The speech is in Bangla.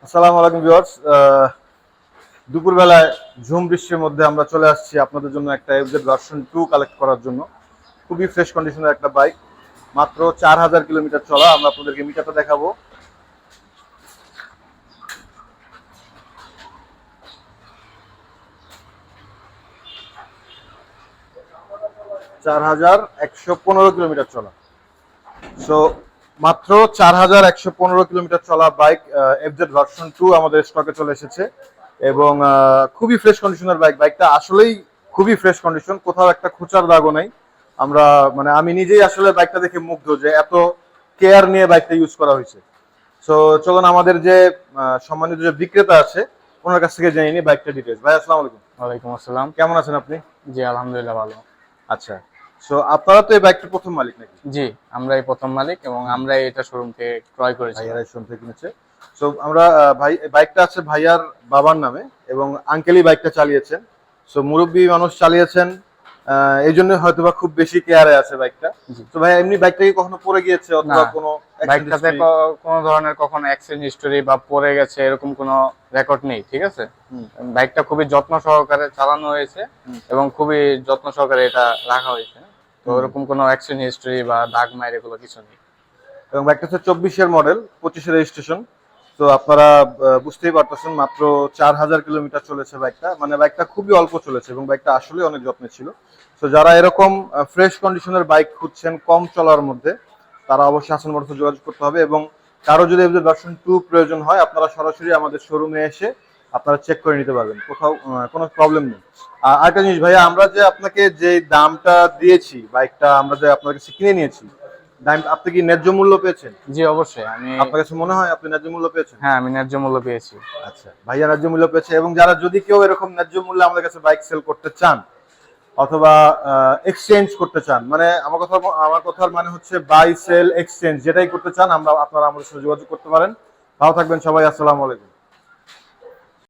আসসালামু আলাইকুম ভিউয়ার্স। দুপুরবেলায় ঝুম বৃষ্টির মধ্যে আমরা চলে আসছি আপনাদের জন্য একটা এফজেড ভার্সন 2 কালেক্ট করার জন্য। খুবই ফ্রেশ কন্ডিশনের একটা বাইক, মাত্র 4000 কিলোমিটার চলা। আমরা আপনাদেরকে মিটারটা দেখাবো। চার হাজার 115 কিলোমিটার চলা। সো মাত্র 4115 কিলোমিটার চলা বাইক এফজেড ভার্সন 2 আমাদের স্টকে চলে এসেছে এবং খুবই ফ্রেশ কন্ডিশনের বাইকটা আসলেই খুবই ফ্রেশ কন্ডিশন, কোথাও একটা খোঁচার দাগও নাই। আমরা আমি নিজেই আসলে বাইকটা দেখে মুগ্ধ যে এত কেয়ার নিয়ে বাইকটা ইউজ করা হয়েছে। সো চলুন আমাদের যে সম্মানিত যে বিক্রেতা আছে ওনার কাছ থেকে জেনে নিই বাইকটা ডিটেইলস। ভাই আসসালামু আলাইকুম। ওয়ালাইকুম আসসালাম। কেমন আছেন আপনি? জি আলহামদুলিল্লাহ ভালো। আচ্ছা, সো আপনারা তো এই বাইকটার প্রথম মালিক নাকি? জি আমরাই প্রথম মালিক এবং আমরাই এটা শোরুম থেকে ক্রয় করেছি। ভাইয়ার শোরুম থেকে কিনেছে। সো আমরা বাইকটা আছে ভাইয়ার বাবার নামে এবং আঙ্কেলই বাইকটা চালিয়েছেন। সো মুরব্বী মানুষ চালিয়েছেন, এই জন্য হয়তোবা খুব বেশি কেয়ারে আছে বাইকটা। তো ভাই এমনি বাইকটা কি কখনো পড়ে গিয়েছে অথবা কোনো বাইকটাতে কোনো ধরনের কখনো অ্যাক্সিডেন্ট হিস্টরি বা পড়ে গেছে এরকম কোনো রেকর্ড নেই, ঠিক আছে? বাইকটা খুবই যত্ন সহকারে চালানো হয়েছে এবং খুবই যত্ন সহকারে এটা রাখা হয়েছে। তো এরকম কোনো অ্যাক্সিডেন্ট হিস্টরি বা দাগ মাইর এগুলো কিছু নেই। এবং বাইকটা হচ্ছে 24-এর মডেল, 25-এর রেজিস্ট্রেশন। তো আপনারা বুঝতেই পারতেছেন মাত্র 4000 কিলোমিটার চলেছে বাইকটা, বাইকটা খুবই অল্প চলেছে এবং বাইকটা আসলে অনেক যত্নে ছিল। তো যারা এরকম ফ্রেশ কন্ডিশনের বাইক খুঁজছেন কম চলার মধ্যে, তারা অবশ্যই হাসান মোটরসে যোগাযোগ করতে হবে। এবং কারো যদি ভার্সন 2 প্রয়োজন হয় আপনারা সরাসরি আমাদের শোরুমে এসে আপনারা চেক করে নিতে পারবেন, কোথাও কোনো প্রবলেম নেই। আর আরেকটা জিনিস ভাইয়া, আমরা যে আপনাকে যে দামটা দিয়েছি, বাইকটা আমরা যে আপনার কাছে কিনে নিয়েছি, আপনি কি ন্যায্য মূল্য পেয়েছেন? জি অবশ্যই। আপনার কাছে মনে হয় আপনি ন্যায্য মূল্য পেয়েছেন? হ্যাঁ আমি ন্যায্য মূল্য পেয়েছি। আচ্ছা, ভাইয়া ন্যায্য মূল্য পেয়েছে। এবং যারা যদি কেউ এরকম ন্যায্য মূল্যে আমাদের কাছে বাইক সেল করতে চান অথবা এক্সচেঞ্জ করতে চান, আমার কথার মানে হচ্ছে বাই সেল এক্সচেঞ্জ যেটাই করতে চান, আপনারা আমাদের সাথে যোগাযোগ করতে পারেন। ভালো থাকবেন সবাই, আসসালামু আলাইকুম।